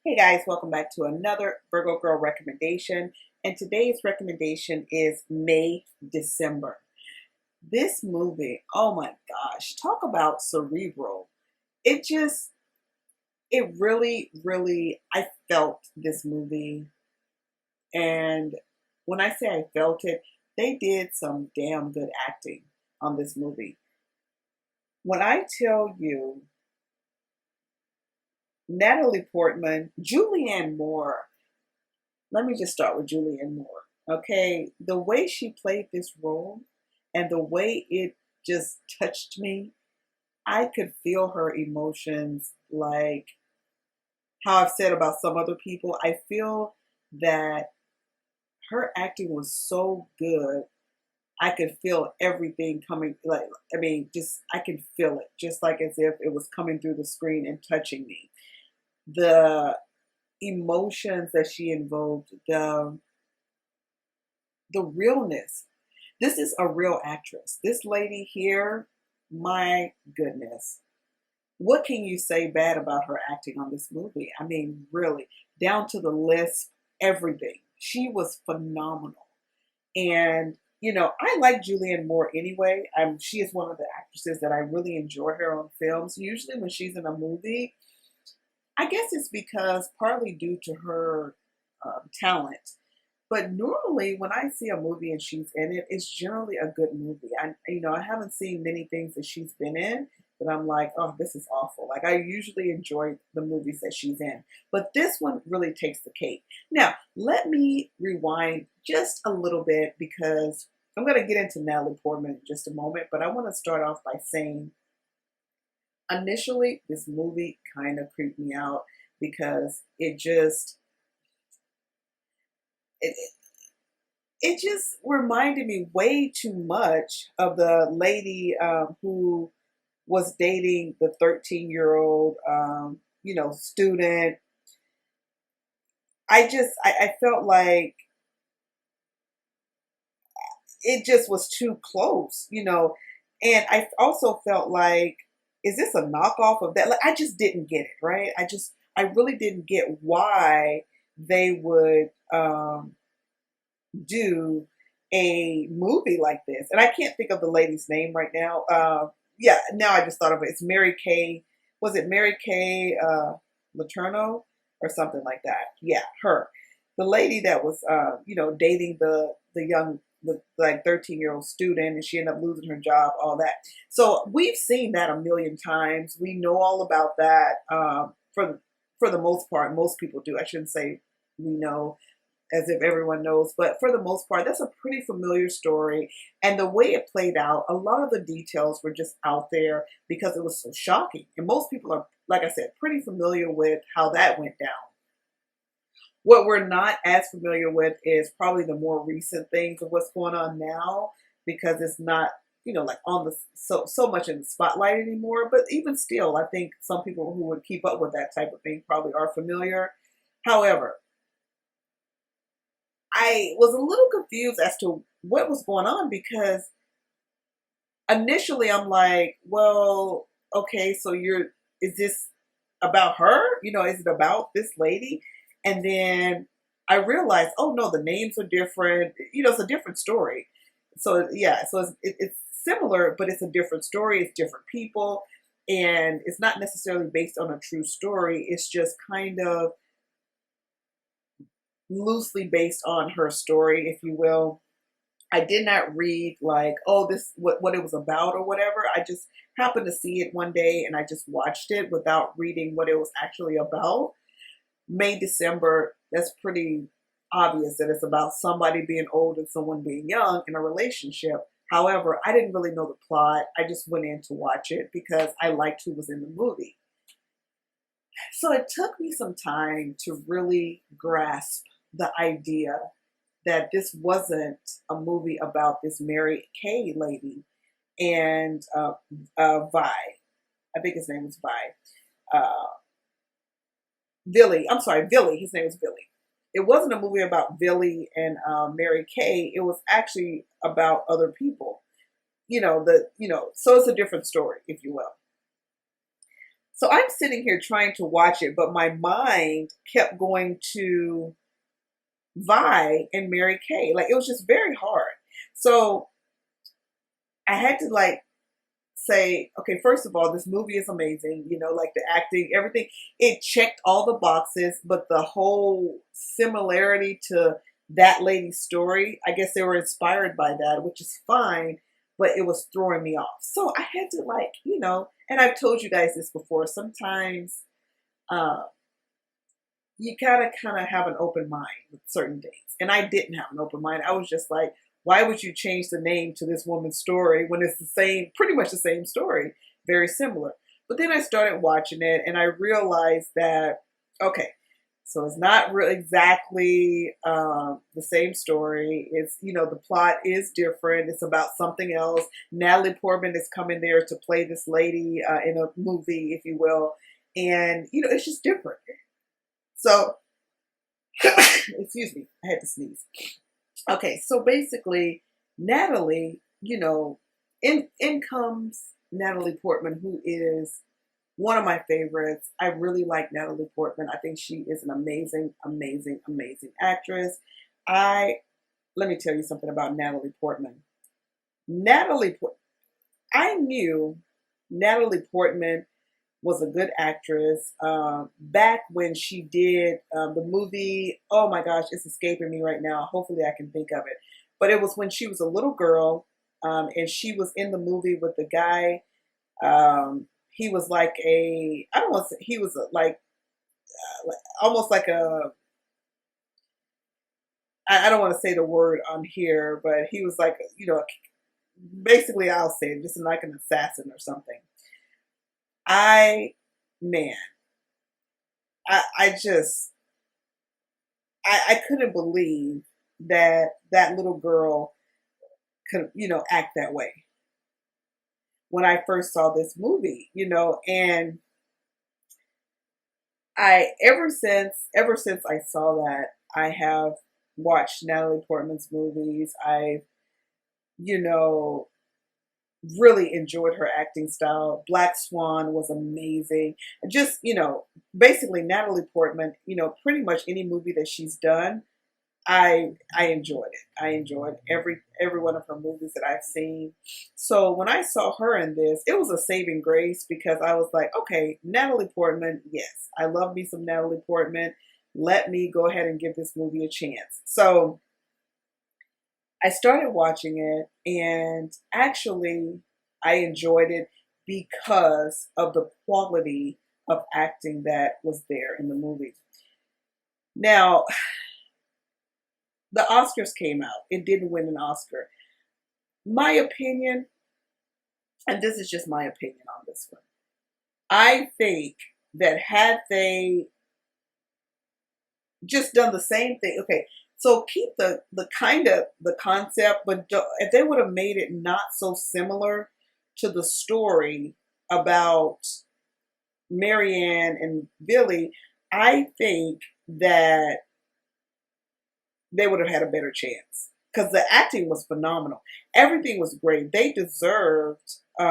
Hey guys, welcome back to another Virgo Girl recommendation. And today's recommendation is May December. This movie, oh my gosh, talk about cerebral. It just, it really, I felt this movie. And when I say I felt it, they did some damn good acting on this movie. When I tell you Natalie Portman, Julianne Moore, let me just start with Julianne Moore. Okay, the way she played this role and the way it just touched me, I could feel her emotions like how I've said about some other people. I feel that her acting was so good. I could feel everything coming, like, I mean, just, I could feel it, just like as if it was coming through the screen and touching me. The emotions that she invoked, the realness. This is a real actress. This lady here, my goodness. What can you say bad about her acting on this movie? I mean, really, down to the list, everything. She was phenomenal. And, you know, I like Julianne Moore anyway. She is one of the actresses that I really enjoy her on films. Usually when she's in a movie, I guess it's because partly due to her talent. But normally, when I see a movie and she's in it, it's generally a good movie. I haven't seen many things that she's been in that I'm like, oh, this is awful. Like I usually enjoy the movies that she's in, but this one really takes the cake. Now, let me rewind just a little bit because I'm going to get into Natalie Portman in just a moment. But I want to start off by saying, initially, this movie kind of creeped me out because it, it just reminded me way too much of the lady who was dating the 13-year-old, student. I felt like it just was too close, and I also felt like, is this a knockoff of that? Like, I just didn't get it, right? I really didn't get why they would, do a movie like this. And I can't think of the lady's name right now. Yeah, now I just thought of it. It's Mary Kay. Was it Mary Kay Letourneau or something like that? Yeah, her. The lady that was, dating the young, like 13-year-old student, and she ended up losing her job, all that. So we've seen that a million times. We know all about that. For the most part, most people do. I shouldn't say we know, as if everyone knows, but for the most part, that's a pretty familiar story. And the way it played out, a lot of the details were just out there because it was so shocking. And most people are, like I said, pretty familiar with how that went down. What we're not as familiar with is probably the more recent things of what's going on now, because it's not, like on the so much in the spotlight anymore. But even still, I think some people who would keep up with that type of thing probably are familiar. However, I was a little confused as to what was going on because initially I'm like, well, okay, so is this about her? Is it about this lady? And then I realized, oh no, the names are different. It's a different story. So yeah, so it's similar, but it's a different story. It's different people, and it's not necessarily based on a true story. It's just kind of loosely based on her story, if you will. I did not read like, oh, this what it was about or whatever. I just happened to see it one day and I just watched it without reading what it was actually about. May December, that's pretty obvious that it's about somebody being old and someone being young in a relationship. However, I didn't really know the plot. I just went in to watch it because I liked who was in the movie. So it took me some time to really grasp the idea that this wasn't a movie about this Mary Kay lady and Vi. I think his name was Vi. Billy. I'm sorry, Billy. His name was Billy. It wasn't a movie about Billy and Mary Kay. It was actually about other people. So it's a different story, if you will. So I'm sitting here trying to watch it, but my mind kept going to Vi and Mary Kay. Like, it was just very hard. So I had to like say, okay, first of all, this movie is amazing. You know, like the acting, everything. It checked all the boxes, but the whole similarity to that lady's story, I guess they were inspired by that, which is fine, but it was throwing me off. So I had to like, and I've told you guys this before, sometimes uh, you gotta kind of have an open mind with certain things. And I didn't have an open mind. I was just like, why would you change the name to this woman's story when it's the same, pretty much the same story, very similar. But then I started watching it and I realized that, okay, so it's not really exactly the same story. It's, the plot is different. It's about something else. Natalie Portman is coming there to play this lady in a movie, if you will. And, it's just different. So, excuse me, I had to sneeze. Okay, so basically, Natalie, in comes Natalie Portman, who is one of my favorites. I really like Natalie Portman. I think she is an amazing, amazing, amazing actress. Let me tell you something about Natalie Portman. I knew Natalie Portman was a good actress back when she did the movie. Oh my gosh, it's escaping me right now. Hopefully I can think of it. But it was when she was a little girl and she was in the movie with the guy. He was like I don't want to say, he was almost like I don't want to say the word on here, but he was like, basically I'll say it, just like an assassin or something. Man, I just, I couldn't believe that that little girl could, act that way when I first saw this movie, and ever since I saw that, I have watched Natalie Portman's movies. I've, really enjoyed her acting style. Black Swan was amazing. Just, basically Natalie Portman, pretty much any movie that she's done, I enjoyed it. I enjoyed every one of her movies that I've seen. So when I saw her in this, it was a saving grace because I was like, okay, Natalie Portman, yes, I love me some Natalie Portman. Let me go ahead and give this movie a chance. So I started watching it and actually I enjoyed it because of the quality of acting that was there in the movie. Now, the Oscars came out. It didn't win an Oscar. My opinion, and this is just my opinion on this one, I think that had they just done the same thing, okay, so keep the kind of the concept, but if they would have made it not so similar to the story about Marianne and Billy, I think that they would have had a better chance because the acting was phenomenal. Everything was great. They deserved, they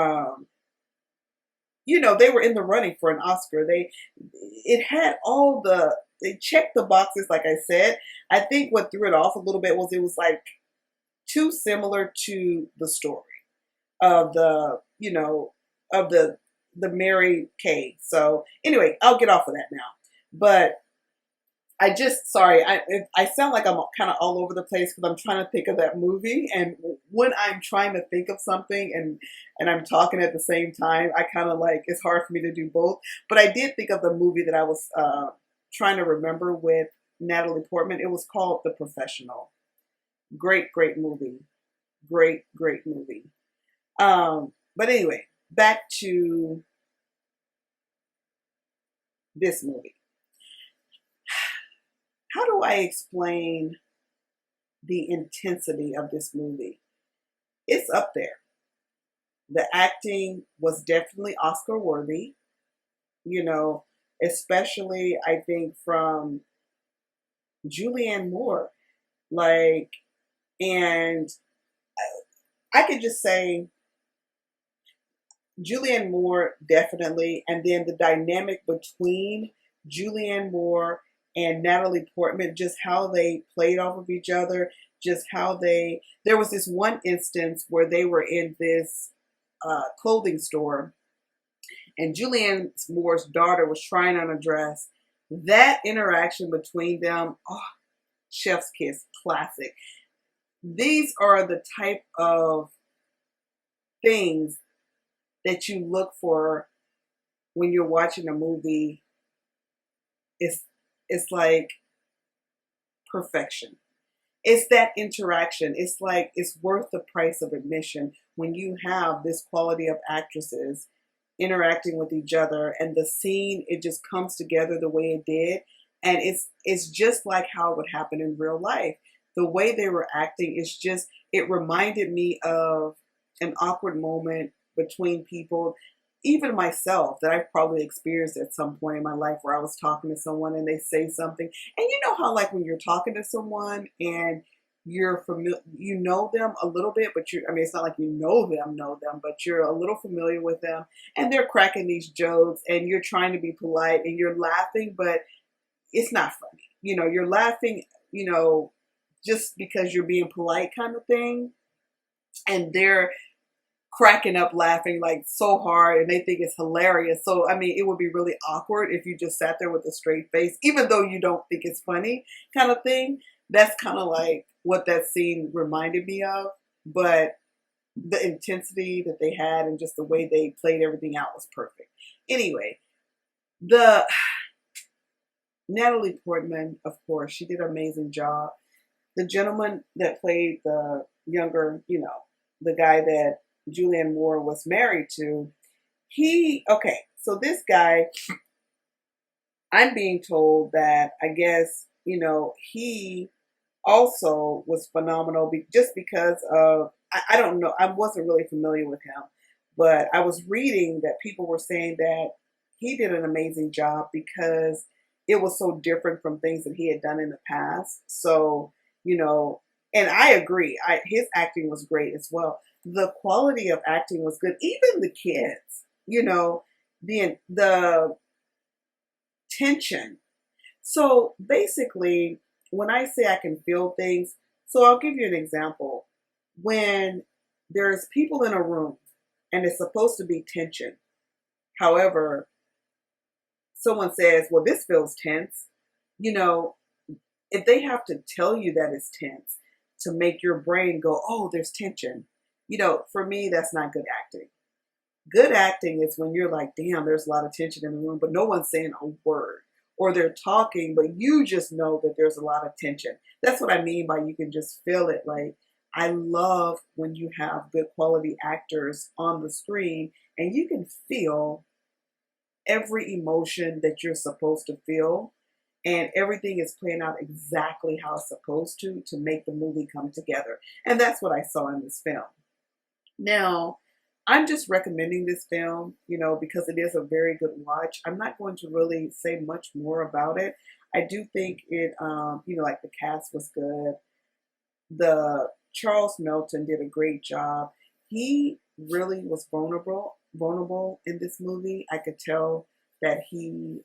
were in the running for an Oscar. They checked the boxes, like I said. I think what threw it off a little bit was it was like too similar to the story of the Mary Kay. So anyway, I'll get off of that now. But sorry, I sound like I'm kind of all over the place because I'm trying to think of that movie. And when I'm trying to think of something and I'm talking at the same time, I kind of like, it's hard for me to do both. But I did think of the movie that I was trying to remember with Natalie Portman. It was called The Professional. Great, great movie. Great, great movie. But anyway, back to this movie. How do I explain the intensity of this movie? It's up there. The acting was definitely Oscar worthy, especially I think from Julianne Moore. And I could just say Julianne Moore, definitely. And then the dynamic between Julianne Moore and Natalie Portman, just how they played off of each other, just how there was this one instance where they were in this clothing store, and Julianne Moore's daughter was trying on a dress. That interaction between them, oh, chef's kiss, classic. These are the type of things that you look for when you're watching a movie. It's like perfection. It's that interaction. It's like it's worth the price of admission when you have this quality of actresses interacting with each other, and the scene, it just comes together the way it did. And it's just like how it would happen in real life. The way they were acting is just, it reminded me of an awkward moment between people, even myself, that I've probably experienced at some point in my life, where I was talking to someone and they say something. And you know how, like, when you're talking to someone and you're familiar, you know them a little bit, but I mean, it's not like you know them, but you're a little familiar with them, and they're cracking these jokes and you're trying to be polite and you're laughing, but it's not funny. You know, you're laughing, you know, just because you're being polite kind of thing. And they're cracking up laughing like so hard, and they think it's hilarious. So I mean, it would be really awkward if you just sat there with a straight face, even though you don't think it's funny, kind of thing. That's kind of like what that scene reminded me of. But the intensity that they had and just the way they played everything out was perfect. Anyway, the Natalie Portman, of course, she did an amazing job. The gentleman that played the younger, you know, the guy that Julianne Moore was married to, okay, so this guy, I'm being told that, I guess, you know, he also was phenomenal just because of, I don't know, I wasn't really familiar with him, but I was reading that people were saying that he did an amazing job because it was so different from things that he had done in the past. So, you know, and I agree, his acting was great as well. The quality of acting was good. Even the kids, you know, the tension. So basically, when I say I can feel things, so I'll give you an example. When there's people in a room and it's supposed to be tension, however, someone says, well, this feels tense, you know, if they have to tell you that it's tense to make your brain go, oh, there's tension, you know, for me, that's not good acting. Good acting is when you're like, damn, there's a lot of tension in the room, but no one's saying a word. Or they're talking, but you just know that there's a lot of tension. That's what I mean by you can just feel it. Like, I love when you have good quality actors on the screen and you can feel every emotion that you're supposed to feel, and everything is playing out exactly how it's supposed to make the movie come together. And that's what I saw in this film. Now, I'm just recommending this film, you know, because it is a very good watch. I'm not going to really say much more about it. I do think it, you know, like the cast was good. The Charles Melton did a great job. He really was vulnerable in this movie. I could tell that he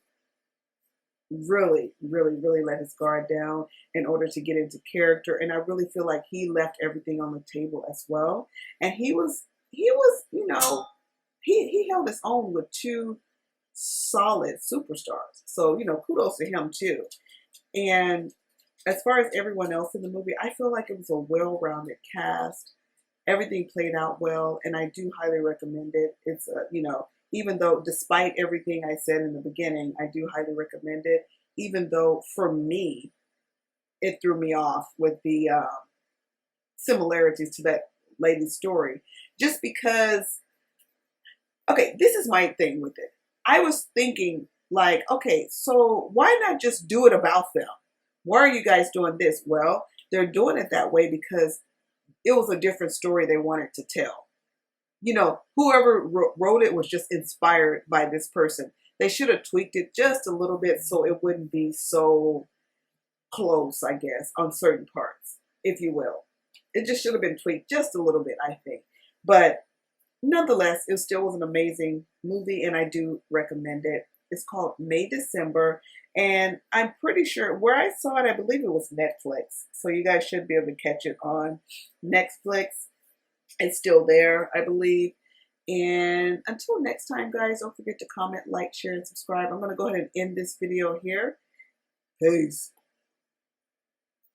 really let his guard down in order to get into character. And I really feel like he left everything on the table as well. And he was, you know, he held his own with two solid superstars. So, you know, kudos to him too. And as far as everyone else in the movie, I feel like it was a well-rounded cast. Everything played out well, and I do highly recommend it. It's, you know, even though, despite everything I said in the beginning, I do highly recommend it. Even though, for me, it threw me off with the similarities to that lady's story. Just because, okay, this is my thing with it. I was thinking, like, okay, so why not just do it about them? Why are you guys doing this? Well, they're doing it that way because it was a different story they wanted to tell. You know, whoever wrote it was just inspired by this person. They should have tweaked it just a little bit so it wouldn't be so close, I guess, on certain parts, if you will. It just should have been tweaked just a little bit, I think. But nonetheless, it still was an amazing movie, and I do recommend it. It's called May December, and I'm pretty sure where I saw it, I believe it was Netflix. So you guys should be able to catch it on Netflix. It's still there, I believe. And until next time, guys, don't forget to comment, like, share, and subscribe. I'm going to go ahead and end this video here. Peace.